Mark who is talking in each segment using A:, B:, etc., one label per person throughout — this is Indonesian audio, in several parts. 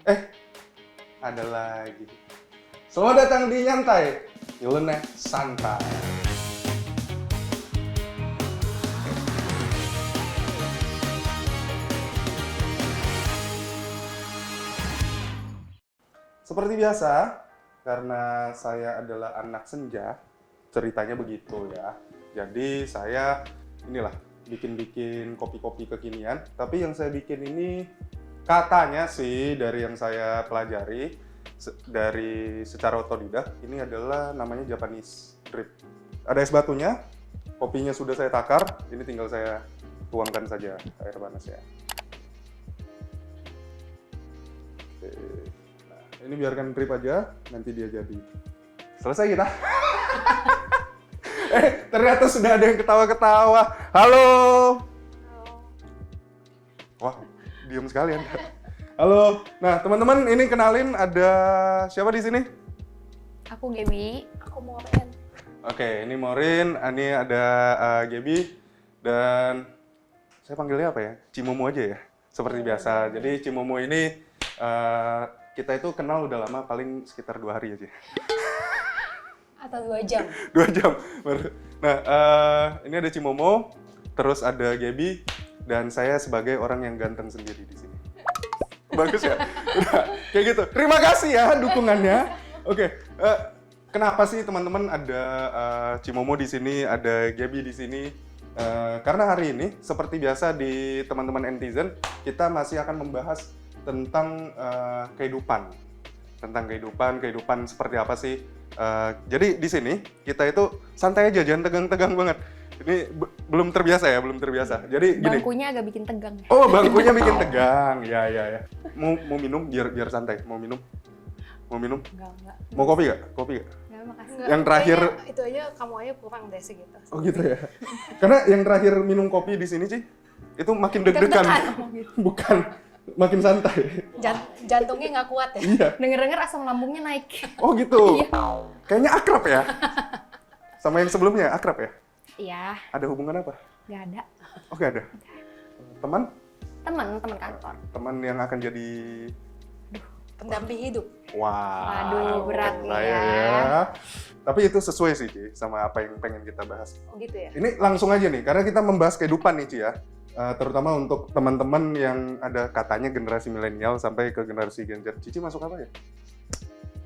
A: Eh, ada lagi. Selamat datang di Nyantai, nyeleneh santai. Seperti biasa, karena saya adalah anak senja, ceritanya begitu ya. Jadi saya inilah bikin-bikin kopi-kopi kekinian, tapi yang saya bikin ini katanya sih dari yang saya pelajari dari secara otodidak, ini adalah namanya Japanese drip. Ada es batunya, kopinya sudah saya takar, ini tinggal saya tuangkan saja air panas ya. Oke. Nah, ini biarkan drip aja, nanti dia jadi. Selesai kita. Ternyata sudah ada yang ketawa-ketawa. Halo. Wah, diem sekali Anda. Halo. Nah, teman-teman, ini kenalin ada siapa di sini?
B: Aku Gaby. Aku Maureen.
A: Oke, ini Maureen, ini ada Gaby, dan saya panggilnya apa ya? Cimomo aja ya, seperti biasa. Jadi Cimomo ini kita itu kenal udah lama, paling sekitar 2 hari aja.
B: Atau 2 jam.
A: 2 jam. Nah, ini ada Cimomo, terus ada Gaby, dan saya sebagai orang yang ganteng sendiri di sini. Bagus ya? Udah, kayak gitu. Terima kasih ya dukungannya. Oke, kenapa sih teman-teman ada Cimomo di sini, ada Gaby di sini? Karena hari ini, seperti biasa di teman-teman netizen, kita masih akan membahas tentang kehidupan. Tentang kehidupan seperti apa sih? Jadi di sini kita itu santai aja, jangan tegang-tegang banget. Ini belum terbiasa ya, belum terbiasa. Jadi gini.
B: Bangkunya agak bikin tegang.
A: Oh, bangkunya bikin tegang. Ya. Mau minum biar santai. Mau minum?
B: Enggak.
A: Mau kopi gak? Kopi gak?
B: Enggak, makasih.
C: Enggak,
A: Yang terakhir
C: kayaknya itu aja kamu aja kurang deh segitu.
A: Oh gitu ya. Karena yang terakhir minum kopi di sini sih itu makin deg-degan. Bukan, makin santai.
C: Jantungnya nggak kuat ya?
A: Iya.
B: Denger-denger asam lambungnya naik.
A: Oh gitu.
B: Iya.
A: Kayaknya akrab ya. Sama yang sebelumnya akrab ya?
B: Iya,
A: Ada hubungan apa?
B: nggak ada.
A: Oh nggak ada. Teman?
B: Teman kantor.
A: Teman yang akan jadi
C: Pendamping hidup.
A: wah.
B: Waduh, berat nih
A: saya
B: ya.
A: Tapi itu sesuai sih Ci, sama apa yang pengen kita bahas.
C: Oh gitu ya?
A: Ini langsung aja nih, karena kita membahas kehidupan nih Ci ya. Terutama untuk teman-teman yang ada katanya generasi milenial sampai ke generasi Gen Z. Cici masuk apa ya?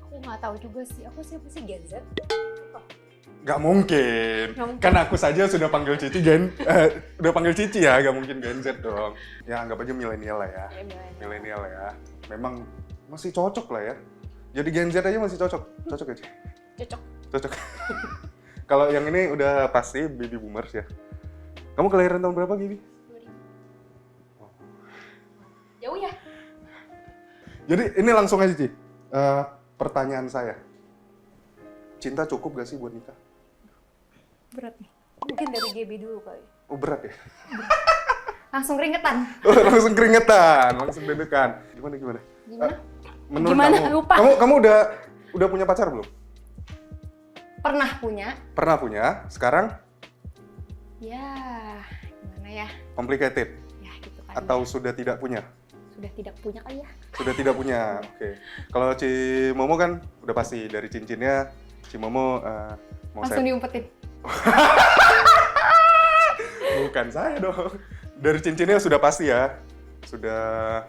C: Aku nggak tahu juga sih. Aku siapa sih Gen Z?
A: Gak mungkin.
C: Nggak mungkin.
A: Kan aku saja sudah panggil Cici udah panggil Cici ya, gak mungkin Gen Z dong. Ya anggap aja milenial lah ya. Milenial ya. Memang masih cocok lah ya. Jadi Gen Z aja masih cocok. Cocok ya, Ci?
C: Cocok.
A: Kalau yang ini udah pasti baby boomers ya. Kamu kelahiran tahun berapa, Gibi?
C: 2000. Jauh ya?
A: Jadi ini langsung aja, Ci. Pertanyaan saya. Cinta cukup gak sih buat nikah?
B: Berat nih.
C: Mungkin dari GB dulu kali.
A: Oh berat ya?
B: Langsung ringetan.
A: Oh, langsung keringetan, langsung deg-degan. Gimana?
B: Gimana?
A: Menurut
B: Gimana?
A: kamu,
B: Lupa.
A: kamu udah punya pacar belum?
B: Pernah punya?
A: Pernah punya, sekarang
B: Ya, gimana ya?
A: complicated
B: Ya gitu kan.
A: atau sudah tidak punya?
B: Sudah tidak punya kali ya?
A: Sudah tidak punya. Oke. Kalau Cimomo kan udah pasti dari cincinnya Cimomo mau
B: Langsung
A: saya.
B: diumpetin.
A: Bukan saya dong. Dari cincinnya sudah pasti ya. Sudah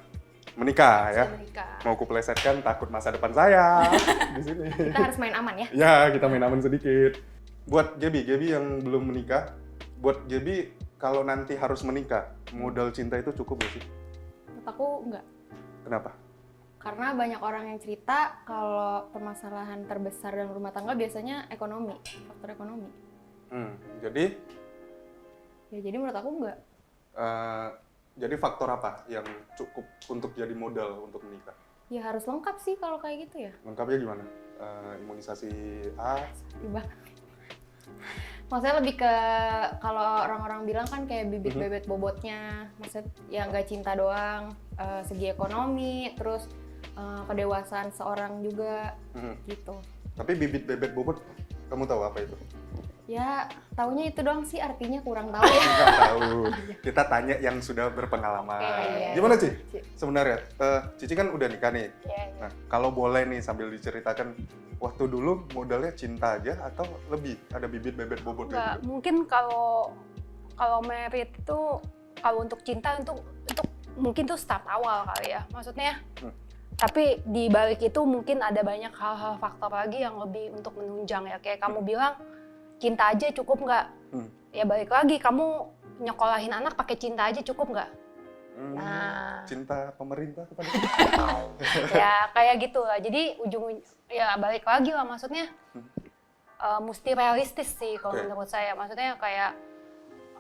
A: menikah ya.
C: Sudah menikah.
A: Mau kuplesetkan takut masa depan saya di sini.
B: Kita harus main aman ya.
A: Ya, kita main aman sedikit. Buat Gaby yang belum menikah, buat Gaby kalau nanti harus menikah, modal cinta itu cukup gak sih?
B: Menurut aku enggak.
A: Kenapa?
B: Karena banyak orang yang cerita kalau permasalahan terbesar dalam rumah tangga biasanya ekonomi, faktor ekonomi.
A: Jadi,
B: Ya jadi menurut aku enggak.
A: jadi faktor apa yang cukup untuk jadi modal untuk menikah?
B: Ya harus lengkap sih kalau kayak gitu ya.
A: Lengkapnya gimana? Imunisasi A?
B: Tiba. Maksudnya lebih ke kalau orang-orang bilang kan kayak bibit bebet bobotnya, maksudnya ya nggak cinta doang, segi ekonomi, terus kedewasaan seorang juga gitu.
A: Tapi bibit bebet bobot, kamu tahu apa itu?
B: Ya, taunya itu doang sih, artinya kurang tahu.
A: Nggak tahu. Kita tanya yang sudah berpengalaman.
B: Oke, iya.
A: Gimana Ci? Sebenarnya, Cici kan udah nikah nih.
B: Iya, iya.
A: Nah, kalau boleh nih sambil diceritakan, waktu dulu modalnya cinta aja atau lebih? Ada bibit bebet bobot
C: Enggak,
A: gitu?
C: mungkin kalau merit itu kalau untuk cinta untuk mungkin tuh start awal kali ya. Maksudnya tapi di balik itu mungkin ada banyak hal-hal faktor lagi yang lebih untuk menunjang ya. Kayak kamu bilang cinta aja cukup nggak? Ya balik lagi, kamu nyekolahin anak pakai cinta aja cukup nggak? Nah,
A: Cinta pemerintah kepada
C: ya kayak gitu lah. Jadi ya balik lagi lah, maksudnya mesti realistis sih kalau
A: Oke.
C: menurut saya. Maksudnya kayak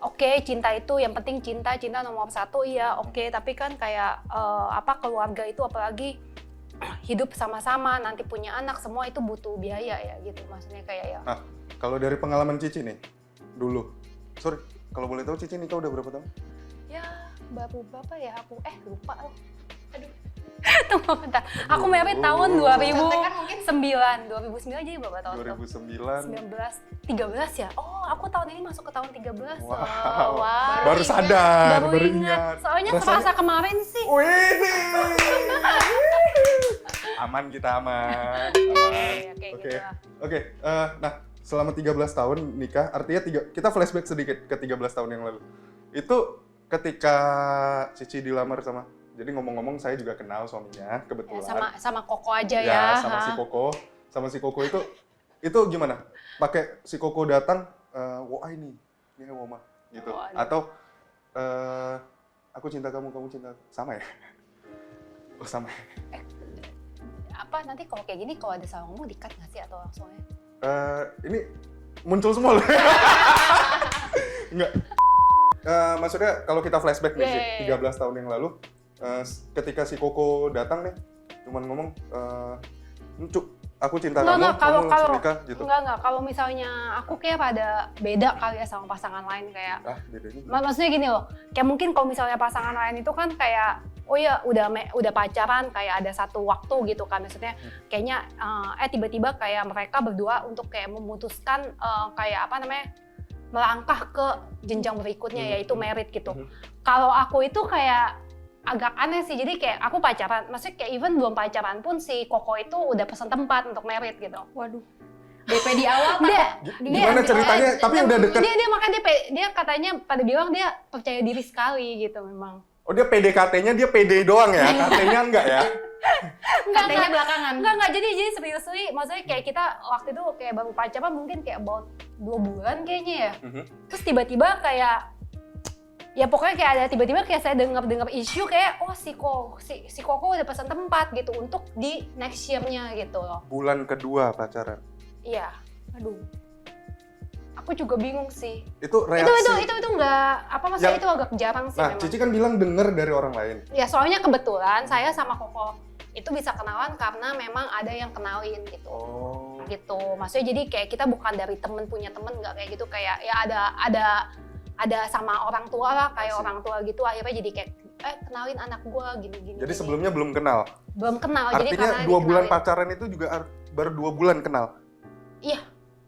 C: oke, cinta itu yang penting cinta nomor satu, iya oke. Tapi kan kayak keluarga itu apalagi hidup sama-sama, nanti punya anak, semua itu butuh biaya ya gitu. Maksudnya kayak ya.
A: Nah, kalau dari pengalaman Cici nih, dulu. Sorry, kalau boleh tahu Cici nikah udah berapa tahun?
C: Ya baru berapa ya aku lupa loh. Aduh. Tunggu bentar. Aku merit tahun 2009 jadi berapa tahun?
A: 2009.
C: 13 ya? Oh, aku tahun ini masuk ke tahun 13.
A: Wow.
C: Wow.
A: Baru sadar,
C: Baru
A: baru
C: ingat.
A: ingat.
C: Soalnya
A: Rasanya-
C: selasa kemarin sih.
A: Wih. Aman kita aman.
C: Iya, kayak
A: Oke.
C: gitu lah.
A: Oke, nah selama 13 tahun nikah, artinya kita flashback sedikit ke 13 tahun yang lalu. Itu ketika Cici dilamar sama, jadi ngomong-ngomong saya juga kenal suaminya,
C: Ya,
A: kebetulan.
C: sama Koko aja
A: Ya,
C: ya.
A: sama si Koko. Sama si Koko itu gimana? Pakai si Koko datang, wah ini Woma gitu.
C: Waduh.
A: Atau aku cinta kamu cinta aku. Sama ya? Oh sama ya?
C: Apa nanti kalau kayak gini kalau ada salah ngomong di-cut nggak sih atau langsung ya?
A: Ini muncul semua loh. Enggak. Maksudnya kalau kita flashback nih sih, 13 tahun yang lalu, ketika si Koko datang nih, cuman ngomong, aku cinta kamu langsung nikah gitu.
C: Enggak, kalau misalnya aku kayak pada beda kali ya sama pasangan lain kayak.
A: Bedanya.
C: Maksudnya gini loh, kayak mungkin kalau misalnya pasangan lain itu kan kayak, oh ya udah pacaran kayak ada satu waktu gitu kan, maksudnya kayaknya tiba-tiba kayak mereka berdua untuk kayak memutuskan kayak melangkah ke jenjang berikutnya yaitu merit gitu. Kalau aku itu kayak agak aneh sih, jadi kayak aku pacaran, maksudnya kayak even belum pacaran pun si Koko itu udah pesan tempat untuk merit gitu.
B: Waduh. DP di awal
A: Gimana ceritanya? Tapi udah deket.
C: Dia makanya dia katanya pada bilang dia percaya diri sekali gitu memang.
A: Oh dia PDKT-nya dia PD doang ya? KT-nya enggak ya?
B: Katanya belakangan.
C: Enggak, jadi seriously, maksudnya kayak kita waktu itu kayak baru pacaran mungkin kayak about 2 bulan kayaknya ya. Terus tiba-tiba kayak, ya pokoknya kayak ada tiba-tiba kayak saya dengar isu kayak, oh si Koko udah pesan tempat gitu untuk di next year-nya gitu loh.
A: Bulan kedua pacaran.
C: Iya, aduh. Aku juga bingung sih.
A: Itu reaksi.
C: Itu enggak, maksudnya itu agak jarang sih
A: Nah,
C: memang.
A: Cici kan bilang denger dari orang lain.
C: Ya soalnya kebetulan saya sama Koko itu bisa kenalan karena memang ada yang kenalin gitu.
A: Oh.
C: Gitu. Maksudnya jadi kayak kita bukan dari temen punya temen, nggak kayak gitu, kayak ya ada sama orang tua lah, kayak orang tua gitu, akhirnya jadi kayak kenalin anak gua gini.
A: Jadi sebelumnya belum kenal.
C: Belum kenal. Jadi
A: Artinya
C: karena
A: 2 bulan
C: dikenalin.
A: pacaran itu juga baru 2 bulan kenal.
C: Iya.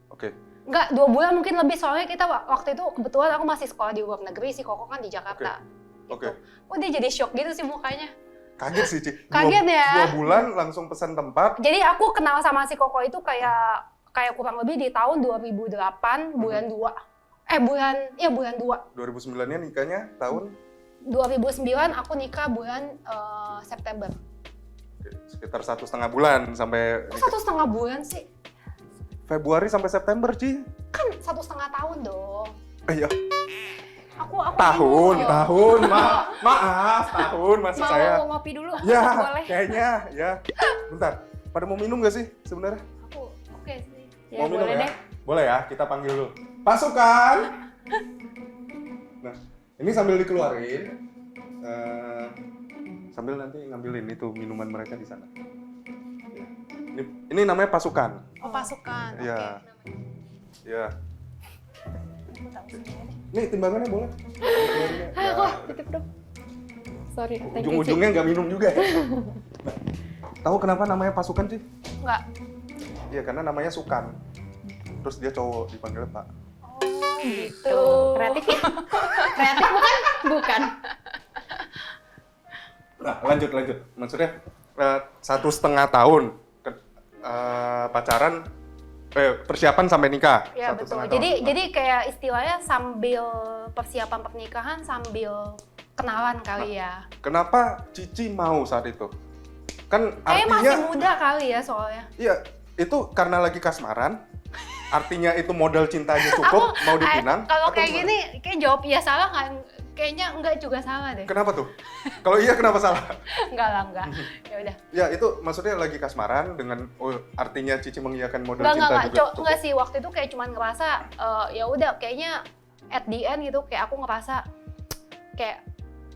A: Oke.
C: Enggak, 2 bulan mungkin lebih, soalnya kita waktu itu kebetulan aku masih sekolah di luar negeri, si Koko kan di Jakarta.
A: Oke.
C: Oh dia jadi shock gitu sih mukanya.
A: Kaget sih, Ci.
C: Kaget ya.
A: 2 bulan langsung pesan tempat.
C: Jadi aku kenal sama si Koko itu kayak kurang lebih di tahun 2008 bulan 2. Bulan 2.
A: 2009-nya nikahnya tahun
C: 2009 aku nikah bulan September.
A: sekitar 1,5 bulan sampai
C: Kok 1,5 bulan sih?
A: Februari sampai September, Ci.
C: Kan 1,5 tahun dong.
A: Iya.
C: Aku
A: Tahun.
C: bingung.
A: Maaf, tahun maksud saya.
B: Mau ngopi dulu?
A: Ya,
B: Boleh.
A: kayaknya ya. Bentar. Pada mau minum gak sih sebenarnya?
C: Aku oke sih.
B: Ya,
A: Mau minum
B: boleh
A: ya?
B: deh.
A: Boleh ya, kita panggil dulu. Pasukan! Nah, ini sambil dikeluarin. Sambil nanti ngambilin itu minuman mereka di sana. Ya. Ini namanya pasukan.
C: Oh, pasukan.
A: Iya.
C: Oke.
A: Ya.
C: Aku tahu sendiri.
A: Nih timbangannya boleh.
B: Kok titip dong. Sorry, thank you, Ci.
A: Ujung-ujungnya nggak minum juga ya. Nah, tahu kenapa namanya pasukan sih?
C: Enggak.
A: Iya karena namanya Sukan. Terus dia cowok dipanggilnya Pak.
C: Oh gitu.
B: Kreatif ya? Kreatif bukan? Bukan.
A: Nah, lanjut. Maksudnya 1,5 tahun pacaran, persiapan sampai nikah.
C: Ya
A: 1,5
C: betul.
A: tahun.
C: Jadi kayak istilahnya sambil persiapan pernikahan sambil kenalan kali ya.
A: Kenapa Cici mau saat itu? Kan
C: Masih
A: artinya,
C: muda kali ya soalnya.
A: iya itu karena lagi kasmaran, artinya itu modal cintanya cukup, mau dipinang.
C: Kalau
A: atau
C: kayak
A: gimana?
C: gini, kayak jawab iya salah kan? Kayaknya enggak juga salah deh.
A: Kenapa tuh? Kalau iya kenapa salah?
C: Enggak lah, enggak. Ya udah.
A: Ya itu maksudnya lagi kasmaran dengan artinya Cici mengiyakan modal
C: Enggak,
A: cinta juga.
C: enggak sih, waktu itu kayak cuman ngerasa ya udah kayaknya at the end gitu kayak aku ngerasa kayak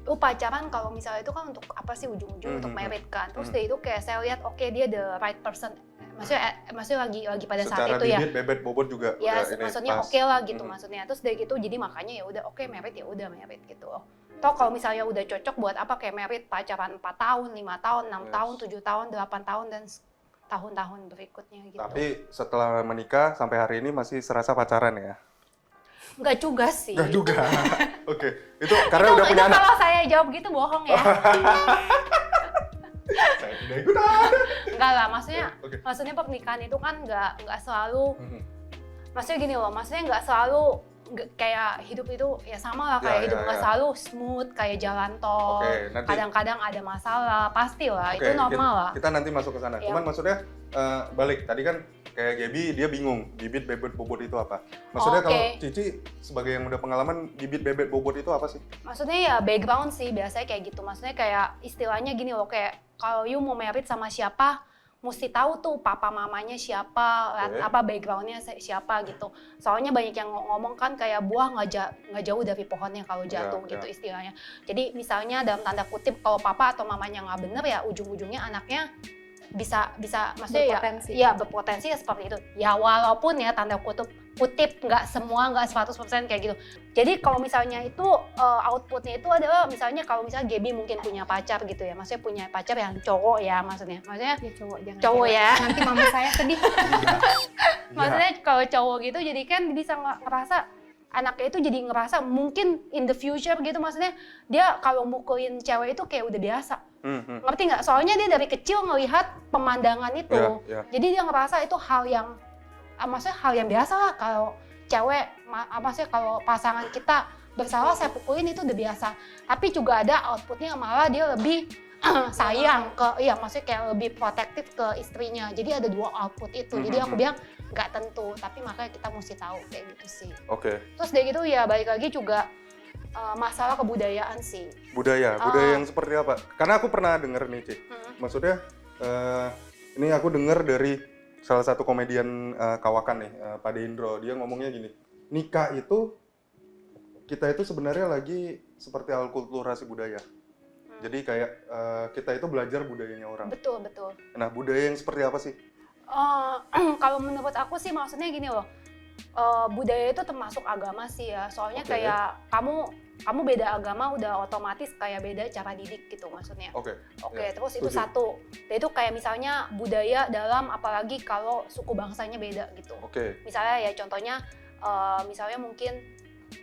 C: lu pacaran kalau misalnya itu kan untuk apa sih ujung-ujung untuk married kan. Terus dari itu kayak saya lihat oke, dia the right person. Maksudnya lagi pada saat
A: Secara
C: itu ya.
A: bibit, bebet, bobot juga.
C: Ya,
A: udah ini
C: maksudnya
A: pas.
C: oke lah gitu maksudnya. Terus dari gitu jadi makanya ya udah oke married ya udah married gitu loh. Toh kalau misalnya udah cocok buat apa kayak married pacaran 4 tahun, 5 tahun, 6 tahun, 7 tahun, 8 tahun dan tahun-tahun berikutnya gitu.
A: Tapi setelah menikah sampai hari ini masih serasa pacaran ya?
C: Enggak juga sih.
A: Enggak juga. Oke, itu karena udah punya anak.
C: Kalau saya jawab gitu bohong ya.
A: Saya tidak ikutan.
C: Enggak lah, maksudnya
A: Oke.
C: maksudnya pernikahan itu kan enggak selalu
A: Mhm.
C: maksudnya gini loh, maksudnya enggak selalu kayak hidup itu ya sama lah kayak hidup nggak selalu smooth kayak jalan tol.
A: Oke, nanti-
C: Kadang-kadang ada masalah, pasti lah,
A: Oke,
C: itu normal lah.
A: Kita nanti masuk ke sana.
C: Ya.
A: Cuman maksudnya balik tadi kan kayak Gaby dia bingung bibit bebet bobot itu apa. Maksudnya
C: Oke.
A: kalau Cici sebagai yang udah pengalaman bibit bebet bobot itu apa sih?
C: Maksudnya ya background sih biasanya kayak gitu. Maksudnya kayak istilahnya gini loh, kayak kalau you mau married sama siapa, mesti tahu tuh papa mamanya siapa,
A: Oke.
C: apa backgroundnya siapa gitu. Soalnya banyak yang ngomong kan kayak buah nggak jauh dari pohonnya kalau jatuh
A: Ya,
C: gitu
A: ya.
C: istilahnya. Jadi misalnya dalam tanda kutip kalau papa atau mamanya nggak bener ya ujung-ujungnya anaknya bisa maksudnya
B: Berpotensi.
C: ya berpotensi ya seperti itu. Ya walaupun ya tanda kutip nggak semua nggak 100% kayak gitu. Jadi kalau misalnya itu outputnya itu adalah misalnya kalau misalnya Gaby mungkin punya pacar gitu ya, maksudnya punya pacar yang cowok ya maksudnya
B: Ya cowok, jangan
C: Cowok
B: cewek.
C: ya.
B: Nanti mama saya sedih.
C: maksudnya kalau cowok gitu jadi kan bisa ngerasa anaknya itu jadi ngerasa mungkin in the future gitu, maksudnya dia kalau mukulin cewek itu kayak udah biasa. Ngerti nggak? Soalnya dia dari kecil ngelihat pemandangan itu.
A: Ya, ya.
C: Jadi dia ngerasa itu hal yang maksudnya hal yang biasa lah kalau cewek maksudnya kalau pasangan kita bersalah saya pukulin itu udah biasa. Tapi juga ada outputnya malah dia lebih sayang ke maksudnya kayak lebih protektif ke istrinya. Jadi ada dua output itu. Jadi aku bilang nggak tentu, tapi makanya kita mesti tahu kayak gitu sih.
A: Oke.
C: Terus dari gitu ya balik lagi juga masalah kebudayaan sih.
A: Budaya yang seperti apa? Karena aku pernah denger nih, Ci. Maksudnya ini aku denger dari salah satu komedian kawakan nih, Pak Deindro. Dia ngomongnya gini, nikah itu kita itu sebenarnya lagi seperti alkulturasi budaya. Jadi kayak kita itu belajar budayanya orang.
C: Betul, betul.
A: Nah, budaya yang seperti apa sih?
C: Kalau menurut aku sih maksudnya gini loh, budaya itu termasuk agama sih ya. Soalnya
A: Oke.
C: kayak kamu beda agama udah otomatis kayak beda cara didik gitu maksudnya.
A: Oke.
C: Oke,
A: Ya,
C: terus itu
A: setuju.
C: satu. Dan itu kayak misalnya budaya dalam apalagi kalau suku bangsanya beda gitu.
A: Oke.
C: Misalnya ya contohnya misalnya mungkin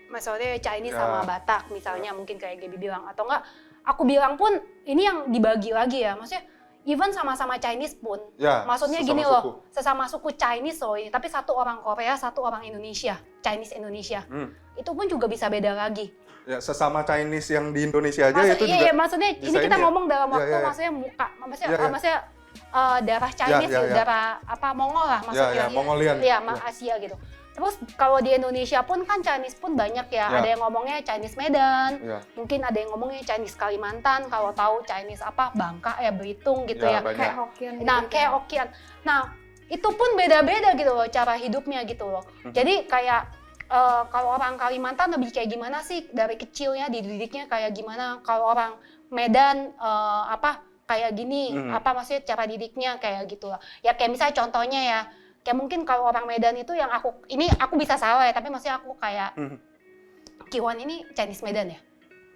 C: misalnya Chinese
A: Ya.
C: sama Batak misalnya mungkin kayak Gaby bilang, atau enggak aku bilang pun ini yang dibagi lagi ya, maksudnya even sama-sama Chinese pun
A: Ya,
C: maksudnya
A: sesama
C: gini
A: suku.
C: loh, sesama suku Chinese loh ini, tapi satu orang Korea, satu orang Indonesia, Chinese Indonesia. Itu pun juga bisa beda lagi.
A: Ya, sesama Chinese yang di Indonesia aja itu juga.
C: Iya, maksudnya ini
A: bisa
C: kita
A: ini ya?
C: ngomong dalam
A: Iya,
C: waktu
A: iya, iya.
C: maksudnya muka, maksudnya
A: Iya, iya.
C: maksudnya darah Chinese,
A: Iya, iya.
C: darah apa Mongol lah maksudnya.
A: Ya, Mongolian.
C: Iya,
A: Ya.
C: Asia gitu. Terus kalau di Indonesia pun kan Chinese pun banyak ya.
A: Ya.
C: Ada yang ngomongnya Chinese Medan,
A: Ya.
C: mungkin ada yang ngomongnya Chinese Kalimantan, kalau tahu Chinese apa Bangka ya Belitung gitu
A: Ya,
C: ya.
A: banyak.
B: Kayak Hokkien gitu.
C: Nah, kayak Hokkien. Nah, itu pun beda-beda gitu loh cara hidupnya gitu loh. Jadi kayak kalau orang Kalimantan lebih kayak gimana sih dari kecilnya dididiknya kayak gimana? Kalau orang Medan kayak gini, apa maksudnya cara didiknya kayak gitu loh. Ya kayak misalnya contohnya ya, kayak mungkin kalau orang Medan itu yang aku bisa salah ya, tapi maksudnya aku kayak Kiwan ini Chinese Medan ya?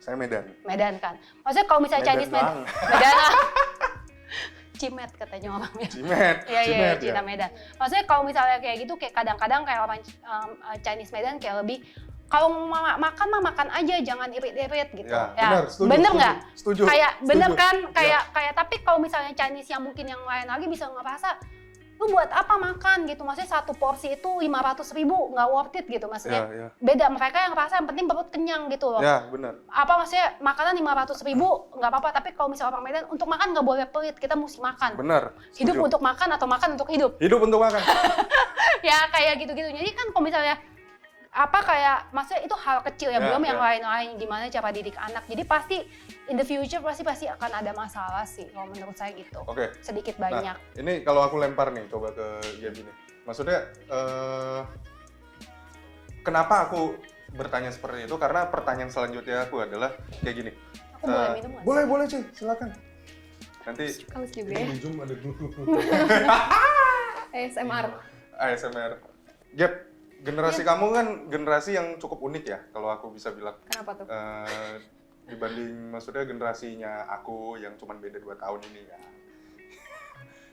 A: Saya Medan.
C: Medan kan. Maksudnya kalau misalnya
A: Medan
C: Chinese Medan,
A: bang.
C: Medan lah. Cimet katanya orang bilang.
A: Cimet.
C: Iya,
A: Cimet,
C: Cina Medan. Maksudnya kalau misalnya kayak gitu, kayak kadang-kadang kayak orang Chinese Medan kayak lebih, kalau makan mah makan aja, jangan irit-irit gitu.
A: Ya, benar, setuju,
C: bener
A: setuju,
C: nggak?
A: setuju,
C: Kayak bener
A: setuju.
C: kan?
A: Ya.
C: Kayak tapi kalau misalnya Chinese yang mungkin yang lain lagi bisa ngerasa, lu buat apa makan gitu? Maksudnya satu porsi itu 500.000, nggak worth it gitu maksudnya.
A: Ya.
C: Beda, mereka yang rasa yang penting perut kenyang gitu loh.
A: Ya, benar.
C: Apa maksudnya makanan 500.000 nggak apa-apa, tapi kalau misalnya orang Medan untuk makan nggak boleh pelit, kita mesti makan.
A: Benar.
C: Hidup
A: setuju.
C: untuk makan atau makan untuk hidup.
A: Hidup untuk makan.
C: Ya kayak gitu-gitu. Jadi kan kalau misalnya apa kayak maksudnya itu hal kecil ya,
A: Ya,
C: belum yang
A: ya.
C: lain-lain gimana cara didik anak. Jadi pasti in the future pasti akan ada masalah sih kalau menurut saya gitu.
A: Oke.
C: Sedikit
A: Nah,
C: banyak.
A: ini kalau aku lempar nih, coba ke Gaby nih. Maksudnya, kenapa aku bertanya seperti itu? Karena pertanyaan selanjutnya aku adalah kayak gini.
C: Aku boleh minum nggak?
A: Boleh, Ci. Silakan. Nanti
B: Haus juga
A: ini
B: ya.
A: di Zoom ada
B: ASMR.
A: ASMR. Gap, generasi kamu kan generasi yang cukup unik ya, kalau aku bisa bilang.
B: Kenapa tuh?
A: Dibanding maksudnya generasinya aku yang cuma beda 2 tahun ini ya.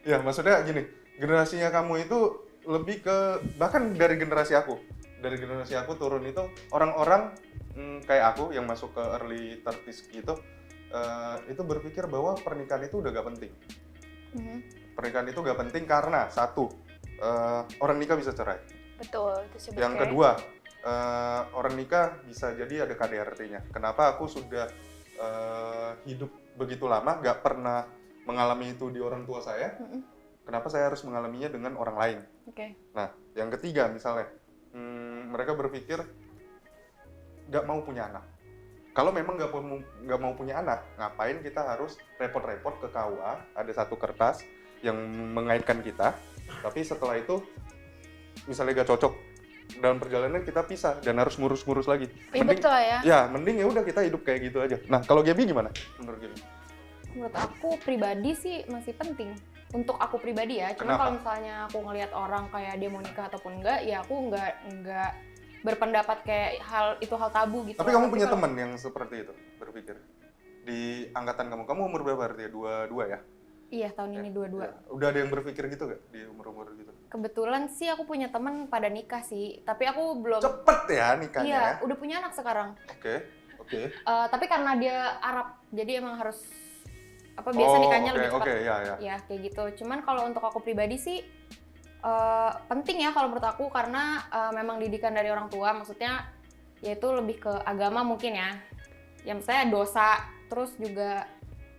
A: Ya, maksudnya gini, generasinya kamu itu lebih ke, bahkan dari generasi aku. Dari generasi aku turun itu orang-orang kayak aku yang masuk ke early 30s gitu, itu berpikir bahwa pernikahan itu udah gak penting. Pernikahan itu gak penting karena satu, orang nikah bisa cerai.
C: Betul, itu sih
A: Yang
C: betul.
A: kedua, orang nikah bisa jadi ada KDRT-nya. Kenapa aku sudah hidup begitu lama gak pernah mengalami itu di orang tua saya? Kenapa saya harus mengalaminya dengan orang lain?
B: Oke.
A: Nah, yang ketiga misalnya, mereka berpikir gak mau punya anak. Kalau memang nggak mau punya anak, ngapain kita harus repot-repot ke KUA, ada satu kertas yang mengaitkan kita, tapi setelah itu misalnya gak cocok dalam perjalanan kita pisah dan harus ngurus-ngurus lagi.
C: Ribet lah ya.
A: Ya, mending ya udah kita hidup kayak gitu aja. Nah, kalau Gaby gimana? Menurut Gaby?
B: Menurut aku pribadi sih masih penting. Untuk aku pribadi ya. Cuma
A: Kenapa?
B: kalau misalnya aku ngelihat orang kayak dia mau nikah ataupun enggak, ya aku enggak berpendapat kayak itu hal tabu gitu.
A: Tapi kamu punya
B: kalau-
A: teman yang seperti itu berpikir di angkatan kamu. Kamu umur berapa artinya? 22 ya?
B: Iya, tahun ini 22.
A: Ya. Udah ada yang berpikir gitu gak di umur-umur gitu?
B: Kebetulan sih aku punya teman pada nikah sih, tapi aku belum.
A: Cepet ya nikahnya.
B: Iya,
A: Ya?
B: udah punya anak sekarang.
A: Oke.
B: Tapi karena dia Arab, jadi emang harus biasa nikahnya lebih cepat.
A: Oke, ya.
B: Ya kayak gitu. Cuman kalau untuk aku pribadi sih penting ya kalau menurut aku, karena memang didikan dari orang tua, maksudnya yaitu lebih ke agama mungkin ya. Yang saya dosa, terus juga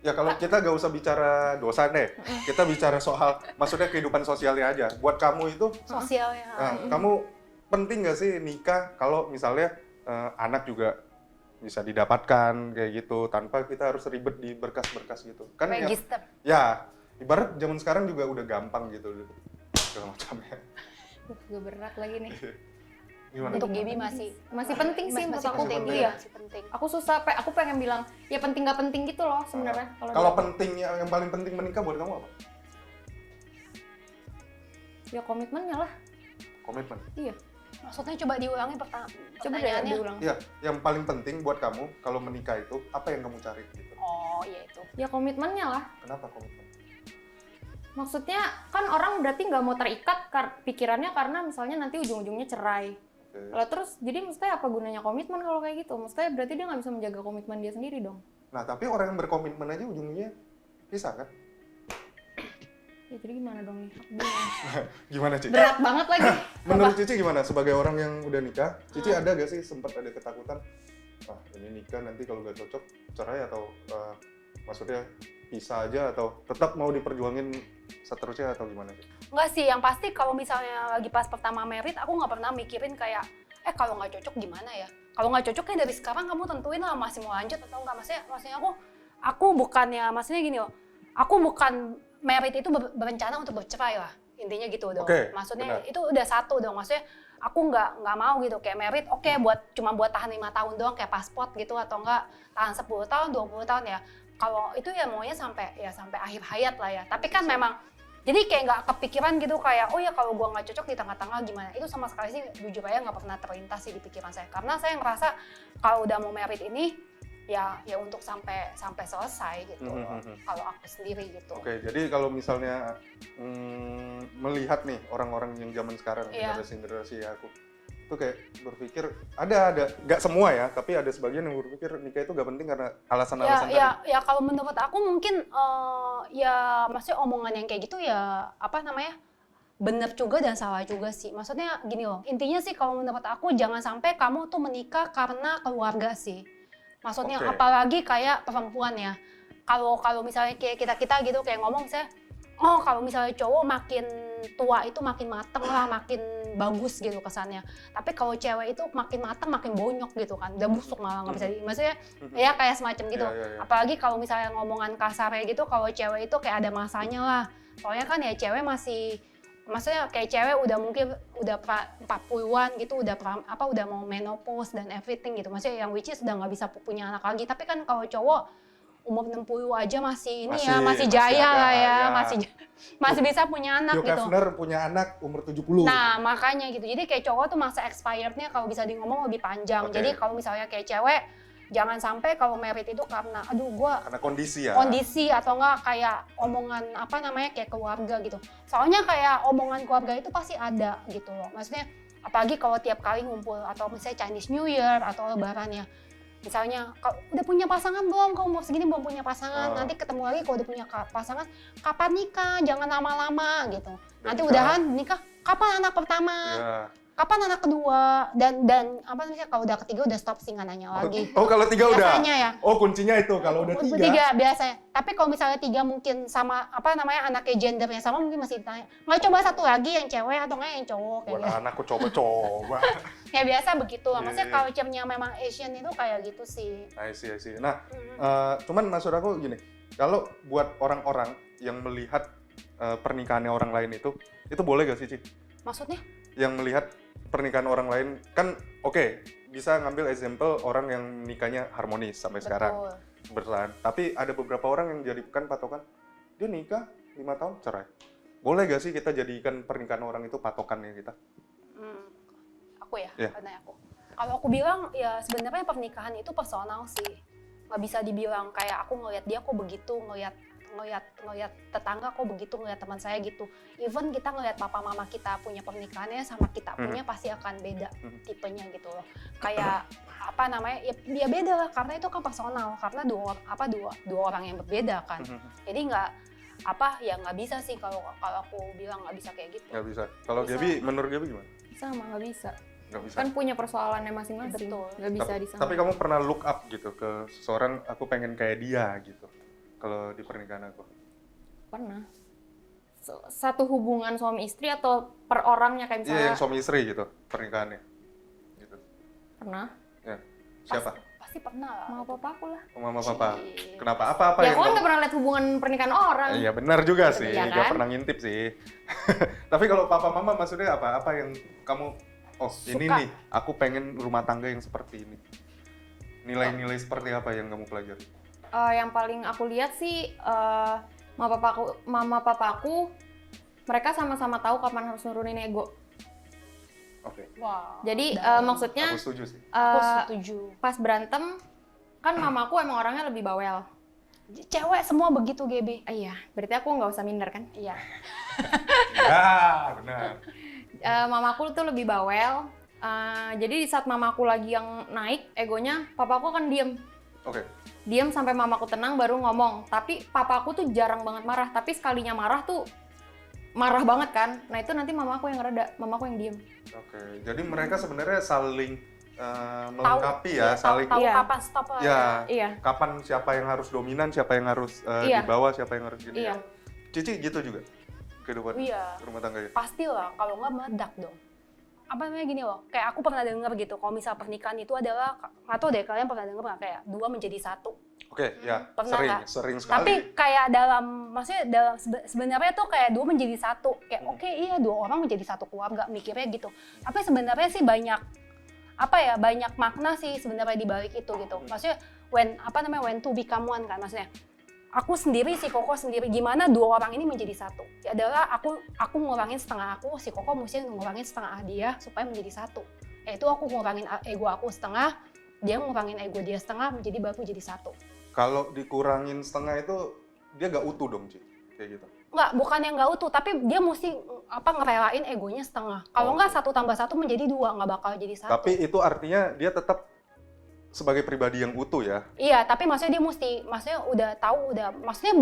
A: Ya kalau kita gak usah bicara dosa deh, kita bicara soal maksudnya kehidupan sosialnya aja. Buat kamu itu,
C: Sosialnya.
A: kamu penting gak sih nikah kalau misalnya anak juga bisa didapatkan kayak gitu tanpa kita harus ribet di berkas-berkas gitu. Kan
C: Register.
A: ya ibarat zaman sekarang juga udah gampang gitu segala macamnya.
B: juga berat lagi nih.
A: Gimana?
C: Untuk Gaby masih
B: penting sih menurut aku.
A: penting.
B: Iya.
C: Masih penting.
B: Aku susah, aku pengen bilang ya penting nggak penting gitu loh sebenarnya.
A: Kalau pentingnya yang paling penting menikah buat kamu apa?
B: Ya komitmennya lah.
A: Komitmen.
B: Iya.
C: Maksudnya coba diulangi
B: Coba deh
C: pertanyaannya.
B: diulang.
A: Iya, yang paling penting buat kamu kalau menikah itu apa yang kamu cari gitu?
C: Oh, iya itu.
B: Ya komitmennya lah.
A: Kenapa komitmen?
B: Maksudnya kan orang berarti nggak mau terikat pikirannya karena misalnya nanti ujung-ujungnya cerai.
A: Oke.
B: Kalau terus jadi maksudnya apa gunanya komitmen kalau kayak gitu? Maksudnya berarti dia nggak bisa menjaga komitmen dia sendiri dong.
A: Nah, tapi orang yang berkomitmen aja ujungnya pisah kan?
B: Ya jadi gimana dong nih? Aku bingung.
A: Gimana, Cici?
B: Berat banget lagi.
A: Menurut Cici gimana? Sebagai orang yang udah nikah, Cici ada gak sih sempat ada ketakutan? Ini nikah nanti kalau gak cocok cerai atau maksudnya pisah aja atau tetap mau diperjuangin seterusnya atau gimana sih?
C: Enggak sih, yang pasti kalau misalnya lagi pas pertama merit, aku nggak pernah mikirin kayak, kalau nggak cocok gimana ya? Kalau nggak cocok dari sekarang kamu tentuin lah masih mau lanjut atau enggak. Maksudnya aku bukannya, maksudnya gini loh, aku bukan merit itu berencana untuk bercerai lah. Intinya gitu dong.
A: Oke,
C: Maksudnya
A: benar.
C: itu udah satu dong. Maksudnya aku nggak mau gitu kayak merit, cuma buat tahan 5 tahun doang kayak paspor gitu, atau enggak tahan 10 tahun, 20 tahun ya. Kalau itu ya maunya sampai akhir hayat lah ya. Tapi kan memang jadi kayak nggak kepikiran gitu kayak kalau gua nggak cocok di tengah-tengah gimana. Itu sama sekali sih jujur aja nggak pernah terlintas sih di pikiran saya. Karena saya ngerasa kalau udah mau merit ini ya untuk sampai selesai gitu loh. Kalau aku sendiri gitu.
A: Oke, jadi kalau misalnya melihat nih orang-orang yang zaman sekarang,
C: Iya.
A: generasi aku, itu kayak berpikir ada nggak semua ya, tapi ada sebagian yang berpikir nikah itu nggak penting karena alasan-alasan tadi.
C: Ya kalau menurut aku mungkin ya maksudnya omongan yang kayak gitu ya apa namanya bener juga dan salah juga sih. Maksudnya gini loh, intinya sih kalau menurut aku jangan sampai kamu tuh menikah karena keluarga sih. Maksudnya
A: Oke.
C: apalagi kayak perempuan ya. Kalau misalnya kayak kita gitu kayak ngomong saya, oh kalau misalnya cowok makin tua itu makin mateng lah, makin bagus gitu kesannya. Tapi kalau cewek itu makin mateng makin bonyok gitu kan, udah busuk malah nggak bisa maksudnya ya kayak semacam gitu.
A: Iya.
C: Apalagi kalau misalnya ngomongan kasarnya gitu, kalau cewek itu kayak ada masanya lah. Soalnya kan ya cewek masih, maksudnya kayak cewek udah mungkin udah 40-an gitu, udah mau menopause dan everything gitu. Maksudnya yang which is udah nggak bisa punya anak lagi. Tapi kan kalau cowok umur 60 aja masih ini ya, masih jaya
A: ada,
C: lah ya,
A: ya.
C: masih bisa punya anak
A: Hugh
C: gitu.
A: Hefner punya anak umur 70.
C: Nah, makanya gitu. Jadi kayak cowok tuh masa expirednya kalau bisa ngomong lebih panjang.
A: Oke.
C: Jadi kalau misalnya kayak cewek, jangan sampai kalau merit itu karena
A: Karena kondisi ya.
C: kondisi atau enggak kayak omongan apa namanya kayak keluarga gitu. Soalnya kayak omongan keluarga itu pasti ada gitu loh. Maksudnya apalagi kalau tiap kali ngumpul atau misalnya Chinese New Year atau Lebaran ya. Misalnya udah punya pasangan belum? Kamu umur segini belum punya pasangan. Nanti ketemu lagi kalau udah punya pasangan, kapan nikah? Jangan lama-lama gitu. Nanti udahan nikah, kapan anak pertama?
A: Ya.
C: Kapan anak kedua? Dan apa namanya kalau udah ketiga udah stop sih nggak nanya lagi.
A: Oh, kalau 3 udah.
C: Biasanya ya.
A: Oh, kuncinya itu kalau udah 3.
C: Tiga biasanya. Tapi kalau misalnya 3 mungkin sama apa namanya anaknya gendernya sama mungkin masih ditanya. Nggak coba satu lagi yang cewek atau nggak yang cowok kayak
A: Buat
C: gitu.
A: anakku coba-coba.
C: Ya biasa begitu lah. Maksudnya
A: Iya.
C: culture-nya memang Asian itu kayak gitu sih.
A: I see. Nah, cuman maksud aku gini, kalau buat orang-orang yang melihat pernikahannya orang lain itu boleh gak sih, Ci?
C: Maksudnya?
A: Yang melihat pernikahan orang lain, kan oke, bisa ngambil example orang yang nikahnya harmonis sampai sekarang, bertahan. Tapi ada beberapa orang yang jadikan patokan, dia nikah 5 tahun cerai. Boleh gak sih kita jadikan pernikahan orang itu patokannya kita?
C: Aku ya,
A: Iya.
C: karena aku. Kalau aku bilang ya sebenarnya pernikahan itu personal sih. Nggak bisa dibilang kayak aku ngelihat dia kok begitu, ngelihat tetangga kok begitu, ngelihat teman saya gitu. Even kita ngelihat papa mama kita punya pernikahannya sama kita punya pasti akan beda tipenya gitu loh. Kayak apa namanya? Ya beda lah karena itu kan personal, karena dua orang yang berbeda kan. Jadi nggak bisa sih kalau aku bilang nggak bisa kayak gitu.
A: Nggak bisa. Kalau
C: Bisa.
A: Gaby, menurut Gaby gimana?
B: Sama nggak bisa.
A: Nggak bisa.
B: Kan punya persoalannya masing-masing.
C: Betul.
B: Nggak bisa disamain.
A: Tapi kamu pernah look up gitu ke seseorang, aku pengen kayak dia gitu. Kalau di pernikahan aku.
B: Pernah. Satu hubungan suami istri atau per orangnya kayak misalnya.
A: Iya, yang suami istri gitu, pernikahannya. Gitu.
B: Pernah.
A: Ya. Siapa?
C: Pasti pernah lah.
B: Mau apa aku lah.
A: Mama papa.
C: Cie.
A: Kenapa? Apa
B: Ya
A: yang
B: kok nggak pernah lihat hubungan pernikahan orang.
A: Iya benar juga sih,
B: Iya
A: nggak
B: kan?
A: pernah ngintip sih. Tapi kalau papa mama maksudnya apa? Apa yang kamu, ini
C: Suka.
A: nih, aku pengen rumah tangga yang seperti ini. Nilai-nilai seperti apa yang kamu pelajari?
B: Yang paling aku lihat sih mama papaku mereka sama-sama tahu kapan harus nurunin ego.
A: Oke,
C: Wow.
B: Jadi
C: dalam.
B: maksudnya
A: aku setuju sih.
C: Aku setuju.
B: pas berantem kan mamaku emang orangnya lebih bawel.
C: Cewek semua begitu, GB.
B: Iya, berarti aku nggak usah minder kan?
C: Iya.
A: Ya, benar.
B: Mamaku tuh lebih bawel. Jadi di saat mamaku lagi yang naik egonya, papaku akan diem.
A: Oke,
B: Diem sampai mamaku tenang baru ngomong. Tapi papaku tuh jarang banget marah. Tapi sekalinya marah tuh marah banget kan. Nah itu nanti mamaku yang reda, mamaku yang diem.
A: oke. Jadi mereka sebenarnya saling melengkapi ya, saling.
C: Tahu
B: Iya.
C: kapan stop lah.
A: Ya,
B: Iya.
A: kapan siapa yang harus dominan, siapa yang harus
B: Iya.
A: di bawah, siapa yang harus gini.
B: Iya.
A: Cici gitu juga kehidupan
C: Iya.
A: rumah tangga ya.
C: Pastilah, kalau nggak meledak dong. Apa namanya gini loh, kayak aku pernah denger gitu, kalau misal pernikahan itu adalah, nggak tahu deh kalian pernah denger nggak, kayak 2 menjadi 1.
A: Oke, ya,
C: Pernah nggak?
A: sering sekali.
C: Tapi kayak maksudnya sebenarnya tuh kayak 2 menjadi 1. Kayak oke, iya 2 orang menjadi 1 keluarga, mikirnya gitu. Tapi sebenarnya sih banyak makna sih sebenarnya di balik itu gitu. Maksudnya when to become one kan, maksudnya aku sendiri, si Koko sendiri, gimana 2 orang ini menjadi 1? Ya adalah aku ngurangin setengah aku, si Koko mesti ngurangin setengah dia supaya menjadi 1. Yaitu aku ngurangin ego aku setengah, dia ngurangin ego dia setengah menjadi baru jadi satu.
A: Kalau dikurangin setengah itu dia nggak utuh dong, Ci? Kayak gitu.
C: Nggak, bukan yang nggak utuh, tapi dia mesti ngerelain egonya setengah. Kalau nggak 1 tambah 1 menjadi 2, nggak bakal jadi 1.
A: Tapi itu artinya dia tetap sebagai pribadi yang utuh ya?
C: Iya, tapi maksudnya dia maksudnya udah tahu, maksudnya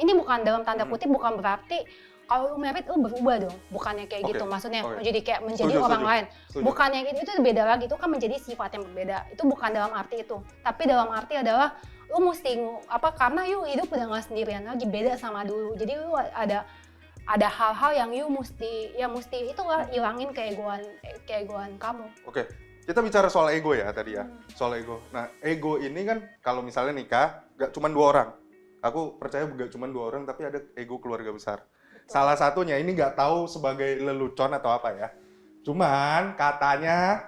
C: ini bukan dalam tanda kutip, bukan berarti kalau lu merit lu berubah dong, bukannya kayak gitu, maksudnya jadi kayak menjadi orang lain. Bukannya itu beda lagi, itu kan menjadi sifat yang berbeda. Itu bukan dalam arti itu, tapi dalam arti adalah lu mesti karena you hidup udah nggak sendirian lagi, beda sama dulu. Jadi lu ada hal-hal yang you mesti itulah hilangin keegoan kamu.
A: Oke. Kita bicara soal ego ya tadi ya, soal ego. Nah, ego ini kan kalau misalnya nikah, gak cuma 2 orang. Aku percaya gak cuma 2 orang, tapi ada ego keluarga besar. Betul. Salah satunya ini gak tahu sebagai lelucon atau apa ya. Cuman katanya,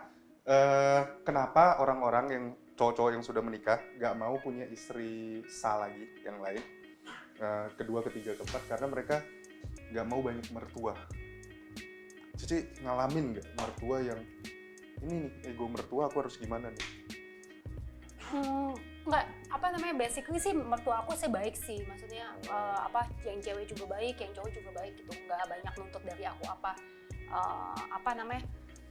A: kenapa orang-orang yang cowok-cowok yang sudah menikah gak mau punya istri sah lagi yang lain. Kedua, ketiga, keempat, karena mereka gak mau banyak mertua. Cici ngalamin gak mertua yang ini nih, ego mertua aku harus gimana nih?
C: Enggak, basically sih mertua aku sih baik sih, maksudnya yang cewek juga baik, yang cowok juga baik gitu, nggak banyak nuntut dari aku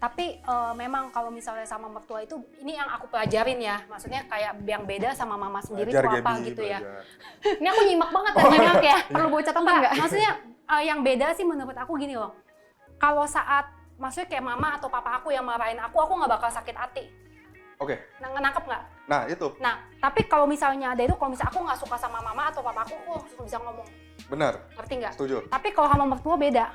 C: tapi memang kalau misalnya sama mertua itu, ini yang aku pelajarin ya, maksudnya kayak yang beda sama mama sendiri itu apa gitu ya.
B: Ini aku nyimak banget ya, perlu bawa catatan nggak?
C: Maksudnya yang beda sih menurut aku gini loh, kalau saat maksudnya kayak mama atau papa aku yang marahin aku nggak bakal sakit hati.
A: Oke.
C: Nangkep nggak?
A: Nah itu.
C: Nah, tapi kalau misalnya kalau misalnya aku nggak suka sama mama atau papa aku langsung bisa ngomong.
A: Benar.
C: Ngerti nggak?
A: Setuju.
C: Tapi kalau sama mertua beda.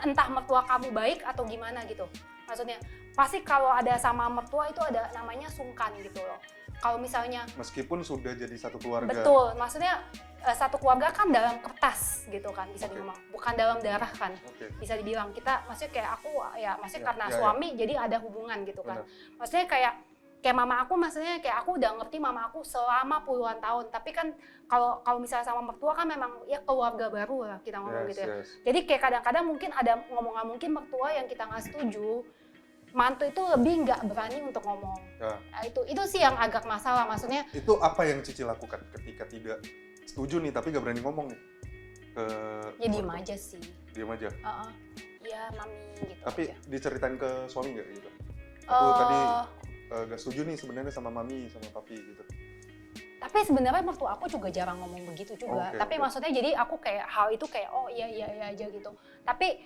C: Entah mertua kamu baik atau gimana gitu. Maksudnya, pasti kalau ada sama mertua itu ada namanya sungkan gitu loh. Kalau misalnya
A: meskipun sudah jadi satu keluarga.
C: Betul, maksudnya satu keluarga kan dalam kertas gitu kan bisa dibilang, bukan dalam darah kan. Bisa dibilang kita maksudnya kayak aku ya maksudnya karena suami jadi ada hubungan gitu kan. Benar. Maksudnya kayak mama aku, maksudnya kayak aku udah ngerti mama aku selama puluhan tahun, tapi kan kalau misalnya sama mertua kan memang ya keluarga baru lah kita ngomong gitu ya. Jadi kayak kadang-kadang mungkin ada ngomongan mungkin mertua yang kita nggak setuju, mantu itu lebih nggak berani untuk ngomong. Nah, itu sih yang agak masalah, maksudnya.
A: Itu apa yang Cici lakukan ketika tidak setuju nih tapi nggak berani ngomong nih?
C: Ya diem aja sih.
A: Diem aja?
C: Iya mami gitu.
A: Tapi
C: aja.
A: Diceritain ke suami nggak gitu? Aku tadi nggak setuju nih sebenarnya sama mami, sama papi gitu.
C: Tapi sebenarnya mertua aku juga jarang ngomong begitu juga. Tapi maksudnya jadi aku kayak hal itu kayak oh iya aja gitu. Tapi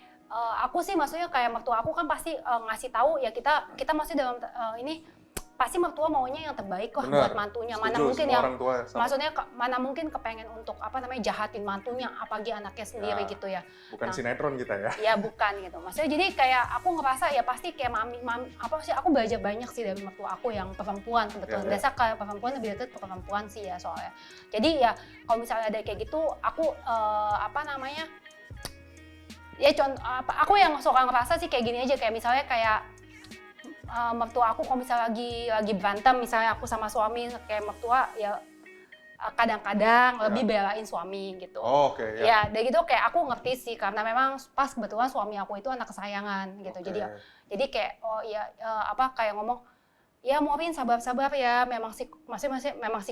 C: aku sih maksudnya kayak mertua aku kan pasti ngasih tahu ya kita masih dalam ini pasti mertua maunya yang terbaik kok buat mantunya. Mana mungkin yang maksudnya mana mungkin kepengen untuk jahatin mantunya apalagi anaknya sendiri gitu ya.
A: Bukan sinetron kita ya.
C: Ya bukan gitu. Maksudnya jadi kayak aku ngerasa ya pasti kayak mami aku belajar banyak sih dari mertua aku yang perempuan kebetulan. Biasa kayak perempuan lebih dekat ke perempuan sih ya soalnya. Jadi ya kalau misalnya ada kayak gitu aku ya aku yang suka ngerasa sih kayak gini aja, kayak misalnya kayak mertua aku kalau misalnya lagi berantem, misalnya aku sama suami kayak mertua ya kadang-kadang lebih belain suami gitu. Ya dari gitu kayak aku ngerti sih karena memang pas kebetulan suami aku itu anak kesayangan gitu. Jadi kayak kayak ngomong ya Maureen sabar-sabar ya, memang si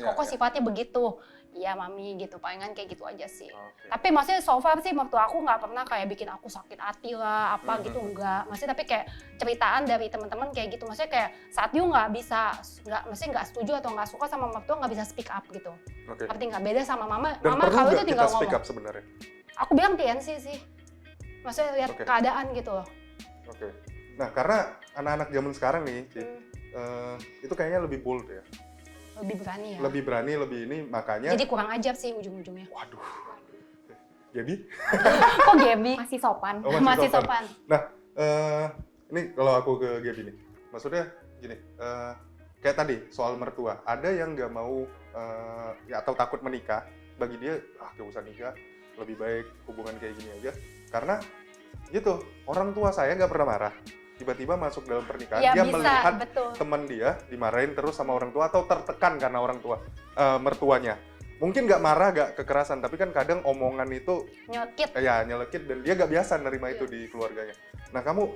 C: Koko sifatnya begitu. Iya mami gitu, palingan kayak gitu aja sih. Tapi maksudnya so far sih mertua aku nggak pernah kayak bikin aku sakit hati lah gitu, enggak. Maksudnya tapi kayak ceritaan dari teman-teman kayak gitu, maksudnya kayak saat you maksudnya nggak setuju atau nggak suka sama mertua nggak bisa speak up gitu. Artinya nggak beda sama mama.
A: Dan
C: mama kalau itu tinggal ngomong.
A: speak up sebenarnya?
C: Aku bilang TNC sih, maksudnya lihat keadaan gitu loh.
A: Nah karena anak-anak zaman sekarang nih, itu kayaknya lebih bold ya.
C: Lebih berani ya?
A: Lebih berani, lebih ini, makanya...
C: Jadi kurang ajar sih ujung-ujungnya.
A: Waduh. Gaby?
C: Kok Gaby?
B: Masih sopan.
C: Masih sopan.
A: Nah, ini kalau aku ke Gaby nih. Maksudnya gini, kayak tadi soal mertua. Ada yang nggak mau, atau takut menikah. Bagi dia, gak usah nikah. Lebih baik hubungan kayak gini aja. Karena gitu, orang tua saya nggak pernah marah. Tiba-tiba masuk dalam pernikahan, dia melihat teman dia dimarahin terus sama orang tua atau tertekan karena orang tua, mertuanya. Mungkin nggak marah, nggak kekerasan, tapi kan kadang omongan itu
C: nyelekit.
A: Ya nyelekit dan dia nggak biasa nerima itu di keluarganya. Nah kamu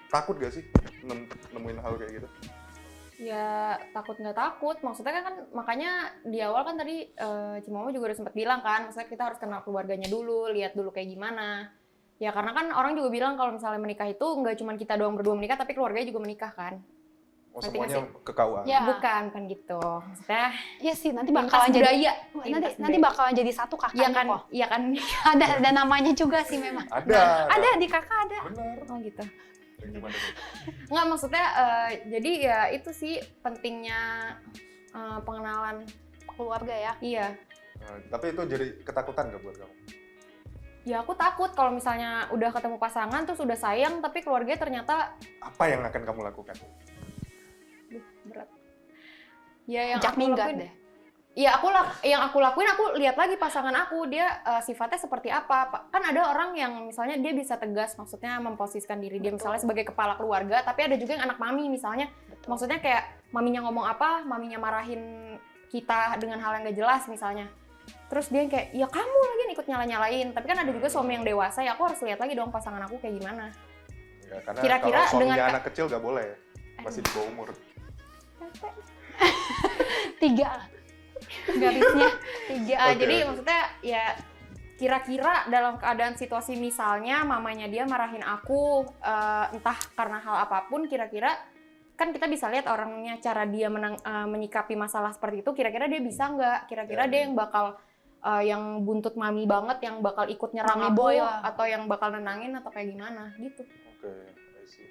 A: takut gak sih nemuin hal kayak gitu?
B: Ya takut nggak takut, maksudnya kan makanya di awal kan tadi Cimomo juga udah sempat bilang kan, maksudnya kita harus kenal keluarganya dulu, lihat dulu kayak gimana. Ya karena kan orang juga bilang kalau misalnya menikah itu nggak cuma kita doang berdua menikah, tapi keluarganya juga menikah kan.
A: Oh,
B: Ngerti
A: semuanya
B: nggak
A: ke KUA.
C: Ya.
B: Bukan gitu. Maksudnya
C: Iya sih, nanti
B: lintas
C: bakalan jadi
B: budaya.
C: nanti
B: Lintas
C: nanti
B: budaya.
C: bakalan jadi satu
B: Iya
C: kakaknya
B: kan,
C: kok.
B: iya kan.
C: Ada namanya juga sih memang.
A: Ada.
C: Ada di kakak ada.
A: Benar.
B: Oh gitu.
A: Gimana tuh?
B: Nggak, maksudnya jadi ya itu sih pentingnya pengenalan.
C: Keluarga ya.
B: Iya.
A: Tapi itu jadi ketakutan nggak buat kamu?
B: Ya aku takut kalau misalnya udah ketemu pasangan terus udah sayang tapi keluarganya ternyata
A: Apa yang akan kamu lakukan?
B: berat. Ya yang
C: Jak
B: aku
C: minggat
B: lakuin,
C: deh.
B: ya yang aku lakuin, aku lihat lagi pasangan aku dia sifatnya seperti apa. Kan ada orang yang misalnya dia bisa tegas, maksudnya memposisikan diri dia
C: Betul.
B: misalnya sebagai kepala keluarga, tapi ada juga yang anak mami misalnya.
C: Betul.
B: Maksudnya kayak maminya ngomong apa, maminya marahin kita dengan hal yang gak jelas misalnya. Terus dia yang kayak, ya kamu lagi ikut nyala-nyalain. Tapi kan ada juga suami yang dewasa, ya aku harus lihat lagi dong pasangan aku kayak gimana.
A: Ya, karena
B: Kira-kira
A: kalau suaminya
B: dengan
A: anak kecil nggak boleh, masih di bawah umur.
C: 3 garisnya 3.
A: Oke,
B: Jadi
A: oke.
B: maksudnya ya kira-kira dalam keadaan situasi misalnya mamanya dia marahin aku entah karena hal apapun, kira-kira kan kita bisa lihat orangnya cara dia menyikapi masalah seperti itu, kira-kira dia bisa nggak? Kira-kira
A: Ya,
B: dia
A: ya.
B: yang bakal yang buntut mami banget, yang bakal ikut nyerang
C: Mami
B: aku
C: boy lah.
B: atau yang bakal nenangin atau kayak gimana gitu.
A: Oke, I see.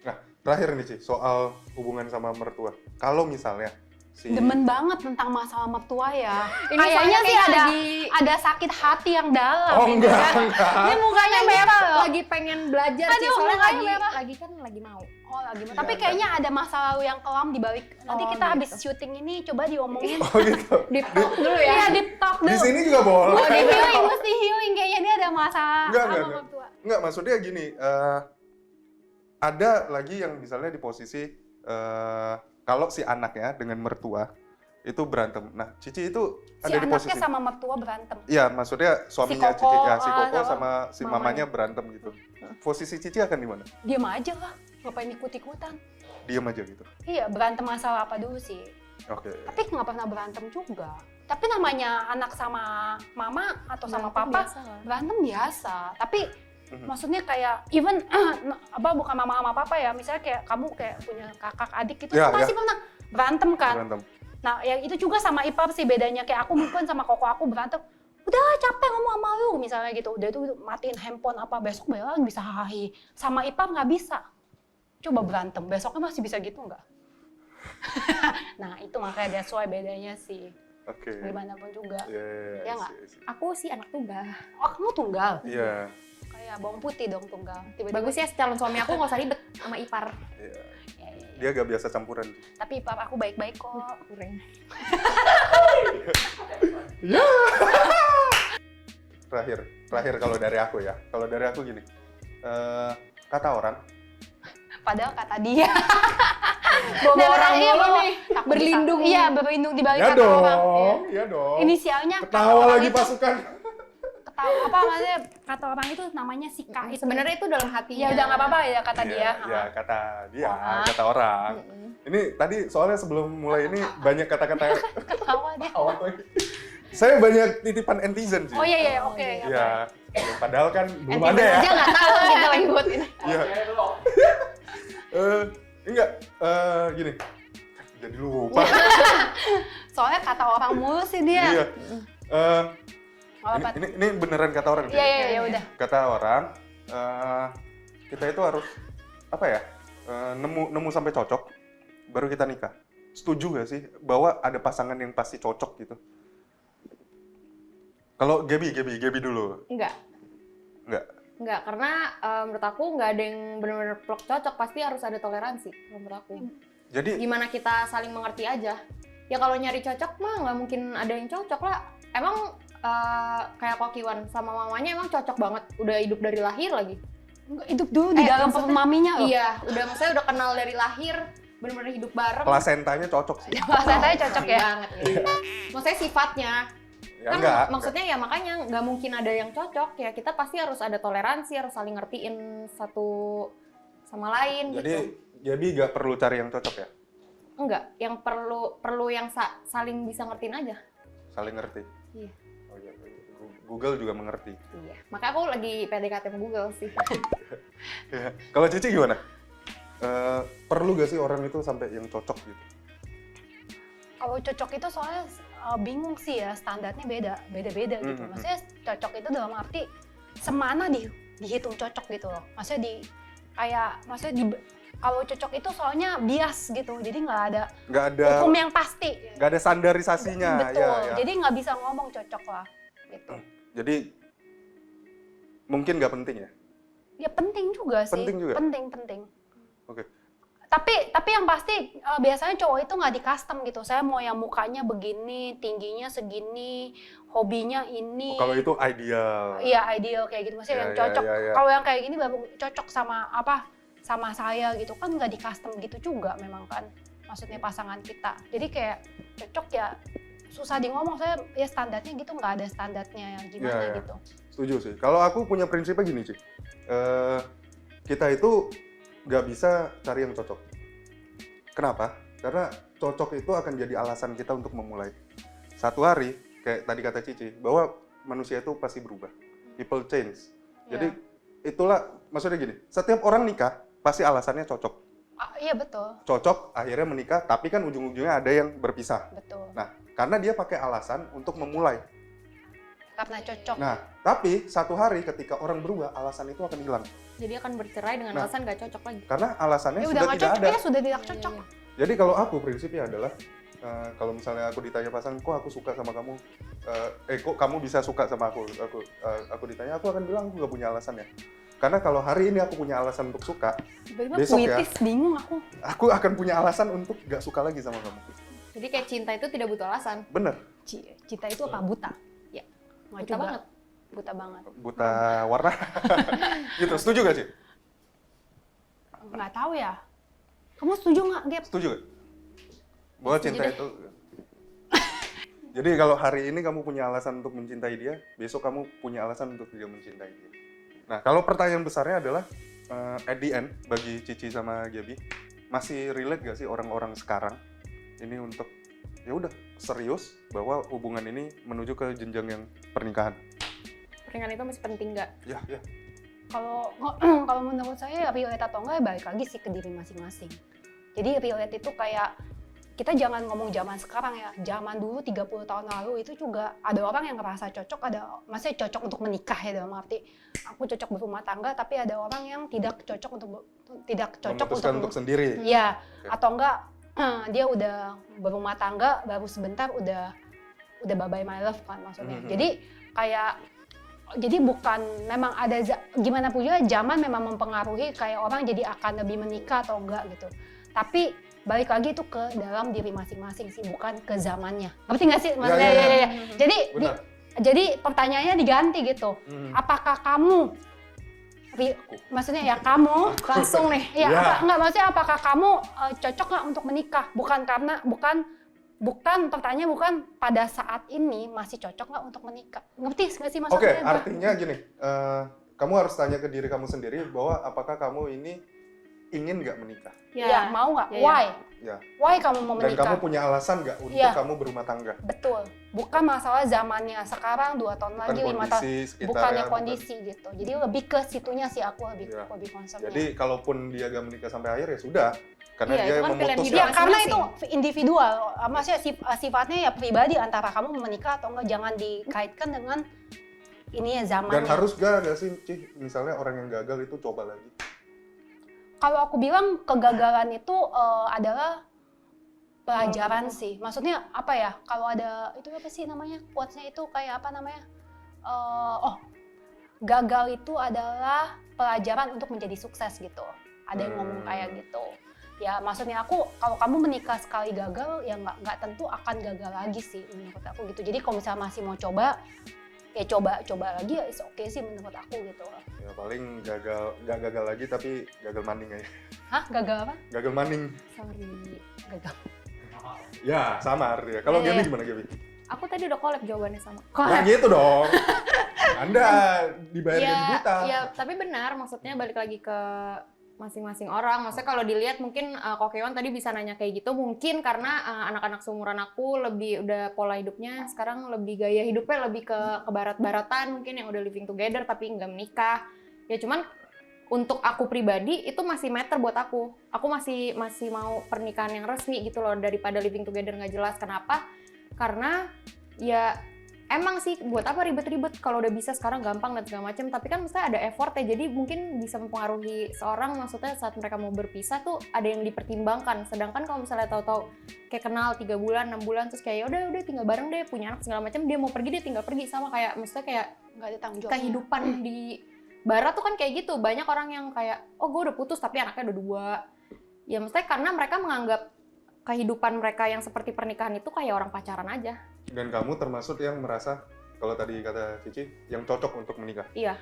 A: Nah, terakhir nih Ci, soal hubungan sama mertua. Kalau misalnya si
C: Demen banget tentang masalah mertua ya.
B: Ini
C: Kayaknya
B: soalnya
C: sih
B: kayak
C: ada
B: lagi-
C: ada sakit hati yang dalam.
A: Oh
C: ini
A: enggak,
C: kan.
A: enggak.
C: Ini mukanya merah loh.
B: lagi pengen belajar sih,
C: Aduh,
B: soalnya
C: mukanya merah.
B: lagi mau.
C: Oh lagi.
A: Iya,
C: Tapi
A: enggak.
C: kayaknya ada masa lalu yang kelam di balik. Nanti
B: Oh,
C: kita habis
B: gitu.
C: syuting ini coba diomongin.
A: Oh gitu.
B: Deep talk dulu ya.
C: Iya, deep talk
A: Di
C: dulu.
A: sini juga boleh.
C: Mesti healing, mesti healing. Kayaknya dia ada masalah
A: Enggak,
C: sama
A: enggak.
C: mertua.
A: Enggak, maksudnya gini, ada lagi yang misalnya di posisi kalau si anaknya dengan mertua itu berantem. Nah, Cici itu
C: Si
A: ada di
C: anaknya
A: posisi.
C: sama mertua berantem.
A: Iya, maksudnya suaminya
C: Koko,
A: Cici, ya si Koko
C: sama
A: sama si
B: mamanya.
A: mamanya berantem gitu. Posisi Cici akan di mana?
C: Diam aja lah. Ngapain ikut-ikutan?
A: Diam aja gitu.
C: Iya, berantem masalah apa dulu sih?
A: Oke.
C: Tapi nggak pernah berantem juga. Tapi namanya anak sama mama atau sama papa,
B: Biasa lah.
C: berantem biasa. Tapi
A: Mhm.
C: maksudnya kayak even bukan mama sama papa ya, misalnya kayak kamu kayak punya kakak adik gitu,
A: Ya,
C: pasti pernah berantem kan.
A: Berantem.
C: Nah, yang itu juga sama ipar sih bedanya, kayak aku mungkin sama koko aku berantem, udah capek ngomong sama lu misalnya gitu, udah itu matiin handphone apa, besok beneran bisa hahi. Sama ipar nggak bisa. Coba berantem, besoknya masih bisa gitu nggak? Nah, itu makanya that's why bedanya sih.
A: Oke.
C: Gimana pun juga.
A: Iya,
C: Ya nggak?
B: Aku sih anak tunggal.
C: Oh, kamu tunggal?
A: Iya.
C: Kayak bawang putih dong tunggal. Tiba-tiba.
B: Bagus ya calon suami aku nggak usah ribet sama ipar.
A: Iya.
C: Ya, ya, ya.
A: Dia gak biasa campuran.
C: Tapi ipar aku baik-baik kok.
B: Kurang.
A: Terakhir kalau dari aku ya. Kalau dari aku gini. Kata orang,
C: Padahal kata dia.
B: Bawa orang
C: iya,
B: mulu
C: bawa-
B: nih.
C: takut
B: Berlindung.
C: Iya, berlindung di balik
A: ya
C: kata orang.
A: dong, ya dong.
C: Inisialnya kata
A: Ketawa
C: orang
A: lagi
C: itu,
A: pasukan.
C: ketawa apa maksudnya kata orang itu namanya Sika itu.
B: Sebenarnya itu dalam hatinya.
C: Ya udah nggak apa-apa ya kata dia.
A: Iya, iya, kata dia,
C: Ah.
A: kata orang.
B: Mm-mm.
A: Ini tadi soalnya sebelum mulai ini banyak kata-kata
C: Ketawa dia.
A: awal lagi. Saya banyak titipan netizen sih.
C: Oh iya iya oke.
A: Iya. Ya, padahal kan belum
B: Netizen
A: ada ya.
B: aja nggak tahu kita lagi buat ini.
A: Iya. Enggak, gini. Jadi lupa.
C: Soalnya kata orang mulu sih dia.
A: Iya.
C: Oh, apa?
A: Ini beneran kata orang.
C: Iya iya iya udah.
A: Kata orang, kita itu harus apa ya? Nemu sampai cocok, baru kita nikah. Setuju gak sih bahwa ada pasangan yang pasti cocok gitu? Kalau Gaby dulu.
B: Enggak. Enggak, karena menurut aku nggak ada yang benar-benar plok cocok, pasti harus ada toleransi kalau menurut aku.
A: Jadi
B: Gimana kita saling mengerti aja. Ya kalau nyari cocok mah nggak mungkin ada yang cocok lah. Emang kayak Kokiwan sama mamanya emang cocok banget, udah hidup dari lahir lagi.
C: Enggak, hidup dulu di dalam perut
B: maksudnya-
C: maminya loh.
B: Iya, maksudnya udah kenal dari lahir, benar-benar hidup bareng.
A: plasentanya cocok sih.
C: Bahasanya cocok ya.
B: Banget ya. Maksudnya sifatnya.
A: Ya
B: Kan
A: enggak.
B: maksudnya ya makanya nggak mungkin ada yang cocok, ya kita pasti harus ada toleransi, harus saling ngertiin satu sama lain
A: Jadi
B: gitu.
A: Gaby gak perlu cari yang cocok ya?
B: enggak, yang perlu yang saling bisa ngertiin aja.
A: Saling ngerti.
B: Iya.
A: Oh iya. Google juga mengerti.
B: Iya. Makanya aku lagi PDKT sama Google sih.
A: Ya. Kalau Cici gimana? Perlu gak sih orang itu sampai yang cocok gitu?
C: Kalau cocok itu soalnya bingung sih ya, standarnya beda-beda gitu. Maksudnya cocok itu dalam arti semana dihitung cocok gitu loh. Maksudnya kalau cocok itu soalnya bias gitu, jadi nggak ada hukum yang pasti.
A: Nggak ada standarisasinya.
C: Betul,
A: Ya.
C: jadi nggak bisa ngomong cocok lah gitu.
A: Jadi mungkin nggak penting ya?
C: Ya penting juga sih.
A: Penting juga?
C: Penting.
A: Oke.
C: Tapi yang pasti biasanya cowok itu nggak di custom gitu. Saya mau yang mukanya begini, tingginya segini, hobinya ini.
A: Kalau itu ideal.
C: Iya ideal kayak gitu. Maksudnya yang cocok. Kalau yang kayak gini baru cocok sama saya gitu kan, nggak di custom gitu juga memang kan. Maksudnya pasangan kita. Jadi kayak cocok ya susah di ngomong. Saya ya standarnya gitu, nggak ada standarnya yang gimana gitu.
A: Setuju sih. Kalau aku punya prinsipnya gini sih. Kita itu nggak bisa cari yang cocok. Kenapa? Karena cocok itu akan jadi alasan kita untuk memulai. Satu hari, kayak tadi kata Cici, bahwa manusia itu pasti berubah. People change. Jadi itulah, maksudnya gini, setiap orang nikah, pasti alasannya cocok.
C: Iya betul.
A: Cocok, akhirnya menikah, tapi kan ujung-ujungnya ada yang berpisah.
C: Betul.
A: Nah, karena dia pakai alasan untuk memulai.
C: Karena cocok.
A: Nah, tapi satu hari ketika orang berubah, alasan itu akan hilang.
B: Jadi akan bercerai dengan alasan nggak cocok lagi.
A: Karena alasannya
C: Ya
A: sudah
C: udah nggak
A: tidak
C: cocok
A: ada.
C: ya, sudah tidak cocok.
A: Jadi kalau aku prinsipnya adalah, kalau misalnya aku ditanya pasangan, kok aku suka sama kamu, kok kamu bisa suka sama aku ditanya, aku akan bilang aku nggak punya alasan ya. Karena kalau hari ini aku punya alasan untuk suka,
C: Tiba-tiba
A: besok ya,
C: puitis, bingung
A: aku akan punya alasan untuk nggak suka lagi sama kamu.
B: Jadi kayak cinta itu tidak butuh alasan.
A: Bener.
C: Cinta itu apa? Buta?
B: Ya.
C: Nggak
B: Buta
C: juga.
B: banget.
C: Buta banget.
A: Buta warna. Gitu, setuju gak sih?
C: Nggak tahu ya. Kamu setuju nggak, Gap?
A: Setuju gak? Bahwa
B: Setuju
A: cinta
B: deh.
A: itu... Jadi kalau hari ini kamu punya alasan untuk mencintai dia, besok kamu punya alasan untuk tidak mencintai dia. Nah, kalau pertanyaan besarnya adalah, at the end, bagi Cici sama Gaby, masih relate gak sih orang-orang sekarang ini untuk, ya udah serius bahwa hubungan ini menuju ke jenjang yang pernikahan?
B: Pernikahan itu masih penting nggak?
A: Ya.
C: Kalau menurut saya relate atau enggak balik lagi sih ke diri masing-masing. Jadi relate itu kayak kita jangan ngomong zaman sekarang ya. Zaman dulu 30 tahun lalu itu juga ada orang yang ngerasa cocok, maksudnya cocok untuk menikah ya, dalam arti aku cocok berumah tangga, tapi ada orang yang tidak cocok
A: Memutuskan untuk sendiri.
C: Iya, atau enggak dia udah berumah tangga baru sebentar udah bye-bye my love kan maksudnya. Jadi bukan memang ada gimana pun juga zaman memang mempengaruhi kayak orang jadi akan lebih menikah atau enggak gitu. Tapi balik lagi itu ke dalam diri masing-masing sih, bukan ke zamannya. Ngerti nggak sih? Maksudnya, ya. Jadi pertanyaannya diganti gitu. Apakah kamu, maksudnya ya kamu langsung nih, enggak maksudnya apakah kamu cocok nggak untuk menikah? Bukan pertanyaannya bukan pada saat ini masih cocok nggak untuk menikah. Ngerti nggak sih maksudnya?
A: Oke, artinya gini, kamu harus tanya ke diri kamu sendiri bahwa apakah kamu ini ingin nggak menikah?
C: Ya, mau nggak?
B: Ya.
C: Why?
A: Ya.
C: Why kamu mau
A: Dan
C: menikah?
A: kamu punya alasan nggak untuk kamu berumah tangga?
C: Betul. Bukan masalah zamannya sekarang, 2 tahun lagi, 5 tahun. Bukannya kondisi gitu. Jadi lebih ke situnya sih aku lebih concern.
A: Jadi kalaupun dia gak menikah sampai akhir ya sudah. Karena
B: Iya,
A: dia
B: itu kan pilihan
A: memutuskan.
B: hidup.
C: Ya karena itu
B: Masing-masing.
C: individual. Maksudnya sifatnya ya pribadi antara kamu mau menikah atau enggak, jangan dikaitkan dengan ini ya zamannya.
A: Dan harus gak sih, Cih, misalnya orang yang gagal itu coba lagi?
C: Kalau aku bilang kegagalan itu adalah pelajaran sih. Maksudnya apa ya? Kalau ada itu apa sih namanya? Quotes-nya itu kayak apa namanya? Gagal itu adalah pelajaran untuk menjadi sukses gitu. Ada yang ngomong kayak gitu. Ya maksudnya kalau kamu menikah sekali gagal ya nggak tentu akan gagal lagi sih menurut aku gitu. Jadi kalau misalnya masih mau coba ya coba lagi ya is okay sih menurut aku gitu.
A: Ya paling gak gagal lagi tapi gagal maning aja.
C: Hah? Gagal apa?
A: Gagal maning.
B: Sorry.
C: Gagal.
A: Ya sama artinya. Kalau
B: Iya,
A: Gaby
B: iya.
A: gimana Gaby?
B: Aku tadi udah collab jawabannya sama.
A: Nah gitu dong. Anda dibayar gaji
B: Ya,
A: buta.
B: ya, tapi benar, maksudnya balik lagi ke masing-masing orang. Maksudnya kalau dilihat mungkin Kokewan tadi bisa nanya kayak gitu mungkin karena anak-anak seumuran aku lebih udah pola hidupnya sekarang lebih gaya hidupnya lebih ke barat-baratan mungkin yang udah living together tapi nggak menikah. Ya cuman untuk aku pribadi itu masih matter buat aku. Aku masih mau pernikahan yang resmi gitu loh daripada living together nggak jelas. Kenapa? Karena ya emang sih buat apa ribet-ribet kalau udah bisa sekarang gampang dan segala macam, tapi kan mesti ada effort ya, jadi mungkin bisa mempengaruhi seorang, maksudnya saat mereka mau berpisah tuh ada yang dipertimbangkan. Sedangkan kalau misalnya tahu-tahu kayak kenal 3 bulan, 6 bulan terus kayak udah tinggal bareng deh, punya anak segala macam, dia mau pergi dia tinggal pergi, sama kayak maksudnya kayak
C: nggak ada tanggung jawab.
B: kehidupan di barat tuh kan kayak gitu. Banyak orang yang kayak oh gue udah putus tapi anaknya udah 2. Ya maksudnya karena mereka menganggap kehidupan mereka yang seperti pernikahan itu kayak orang pacaran aja.
A: Dan kamu termasuk yang merasa, kalau tadi kata Cici, yang cocok untuk menikah?
B: Iya.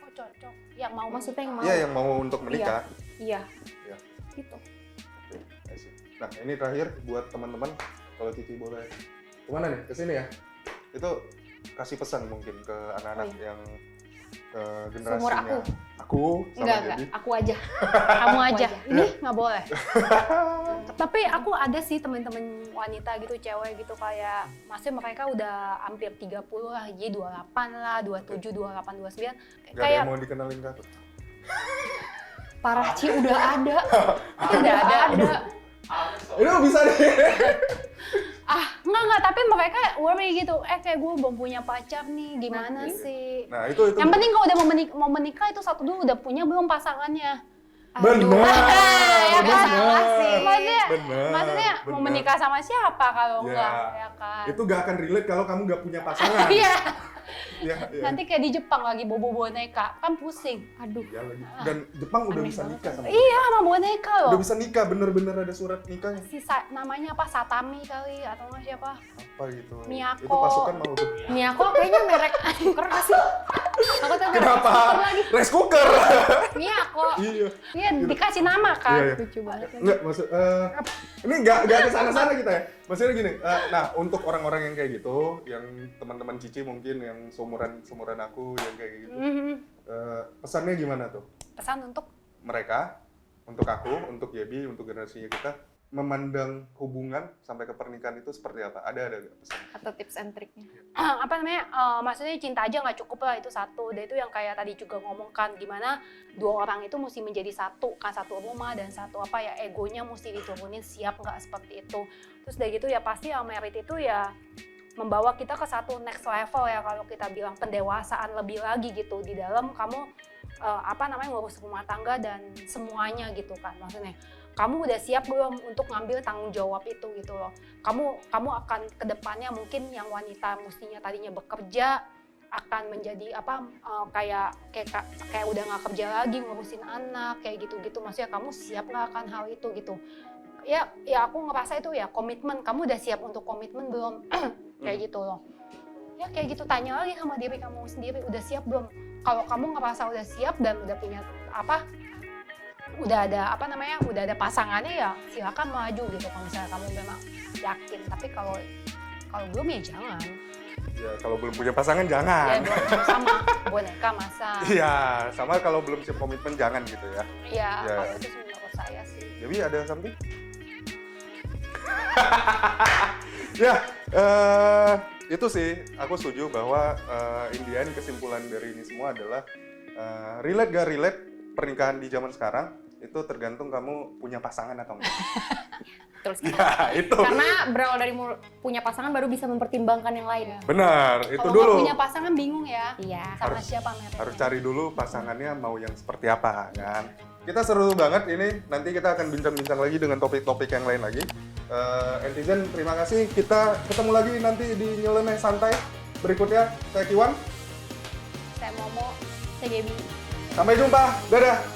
C: Oh, cocok. Yang mau
B: Maksudnya yang mau.
A: Iya, yang mau untuk menikah.
B: Iya.
A: Iya.
B: Gitu.
A: Oke, I see. Nah, ini terakhir buat teman-teman, kalau Cici boleh. Kemana nih? Kesini ya? Itu kasih pesan mungkin ke anak-anak yang ke generasinya.
B: Seumur aku?
A: Aku sama
B: Enggak,
A: Debbie.
B: aku aja.
C: kamu aja.
B: aja.
C: Ini nggak boleh. Tapi aku ada sih temen-temen wanita gitu, cewek gitu kayak maksudnya mereka udah hampir 30 lah, jadi 28 lah, 27, 28, 29.
A: Gak ada
C: Kayak
A: yang mau dikenalin ke aku?
B: Parah Ci, udah ada.
C: udah ada.
A: Ini bisa deh.
C: Enggak, tapi mereka worry gitu. Kayak gue belum punya pacar nih, gimana sih?
A: Nah, itu.
C: Yang penting kalau udah mau menikah itu satu dulu udah punya belum pasangannya.
A: Benar.
C: Ya kan?
B: Salah sih.
C: Maksudnya mau menikah sama siapa kalau
A: Ya.
C: enggak, ya kan?
A: Itu gak akan relate kalau kamu gak punya pasangan.
C: Iya.
A: Iya, iya.
C: Nanti kayak di Jepang lagi bobo boneka, kan pusing.
B: Aduh.
A: Ya, lagi. Dan Jepang udah
B: Aneh
A: bisa
B: banget.
A: nikah sama
C: Iya, sama boneka loh.
A: Udah bisa nikah, bener-bener ada surat nikahnya.
C: Namanya apa? Satami kali atau nggak siapa?
A: Apa gitu.
C: Miyako.
A: Itu pasukan mau tuh.
B: Miyako kayaknya merek cooker nggak sih? Aku tuh merek
A: Kenapa?
B: cooker lagi.
A: Rice cooker.
B: Miyako.
A: Iya.
C: Iya, dikasih nama kan.
A: Iya, iya.
B: Lucu banget.
A: Enggak, maksud ini enggak ke sana-sana kita ya. Maksudnya gini, nah untuk orang-orang yang kayak gitu, yang teman-teman Cici mungkin yang seumuran aku yang kayak gitu. Pesannya gimana tuh?
C: Pesan untuk
A: Mereka, untuk aku, untuk Yebi, untuk generasinya kita memandang hubungan sampai ke pernikahan itu seperti apa? Ada nggak pesan?
B: Atau tips and triknya.
C: apa namanya? Maksudnya cinta aja nggak cukup lah, itu satu. Dan itu yang kayak tadi juga ngomongkan gimana dua orang itu mesti menjadi satu, kan satu rumah dan satu apa ya, egonya mesti diturunin, siap nggak seperti itu. Terus dari gitu ya pasti yang merit itu ya membawa kita ke satu next level ya, kalau kita bilang pendewasaan lebih lagi gitu di dalam kamu ngurus rumah tangga dan semuanya gitu kan. Maksudnya kamu udah siap belum untuk ngambil tanggung jawab itu gitu loh. Kamu akan kedepannya mungkin yang wanita mestinya tadinya bekerja akan menjadi kayak udah nggak kerja lagi ngurusin anak kayak gitu-gitu. Maksudnya kamu siap nggak akan hal itu gitu. Ya aku ngerasa itu ya komitmen. Kamu udah siap untuk komitmen belum? Kayak gitu loh. Ya kayak gitu, tanya lagi sama diri kamu sendiri, udah siap belum? Kalau kamu ngerasa udah siap dan udah punya udah ada pasangannya ya silakan maju gitu kalau misalnya kamu memang yakin. Tapi kalau belum ya jangan.
A: Ya kalau belum punya pasangan
C: Ya
A: jangan.
C: sama boneka masa.
A: Iya, sama kalau belum siap komitmen jangan gitu ya.
C: Iya,
A: Ya.
C: kalau itu sih menurut saya sih.
A: Jadi ada something? Ya, itu sih aku setuju bahwa in the end kesimpulan dari ini semua adalah relate gak relate pernikahan di zaman sekarang itu tergantung kamu punya pasangan atau enggak.
B: Betul sekali.
A: Ya, itu.
B: Karena berawal dari punya pasangan baru bisa mempertimbangkan yang lain.
A: Benar, itu
C: Kalau
A: dulu.
C: nggak punya pasangan bingung ya.
B: Iya.
C: Sama siapa meritnya.
A: Harus cari dulu pasangannya mau yang seperti apa kan. Kita seru banget ini, nanti kita akan bincang-bincang lagi dengan topik-topik yang lain lagi. Netizen, terima kasih. Kita ketemu lagi nanti di Nyeleneh Santai berikutnya. Saya Kiwan.
C: Saya Momo.
B: Saya Gaby.
A: Sampai jumpa. Dadah.